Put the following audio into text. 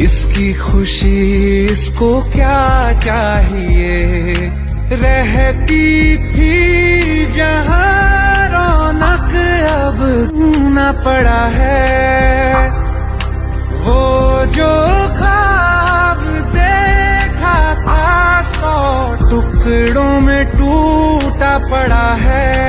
इसकी खुशी इसको क्या चाहिए। रहती थी जहाँ रौनक अब न पड़ा है। वो जो ख्वाब देखा था 100 टुकड़ों में टूटा पड़ा है।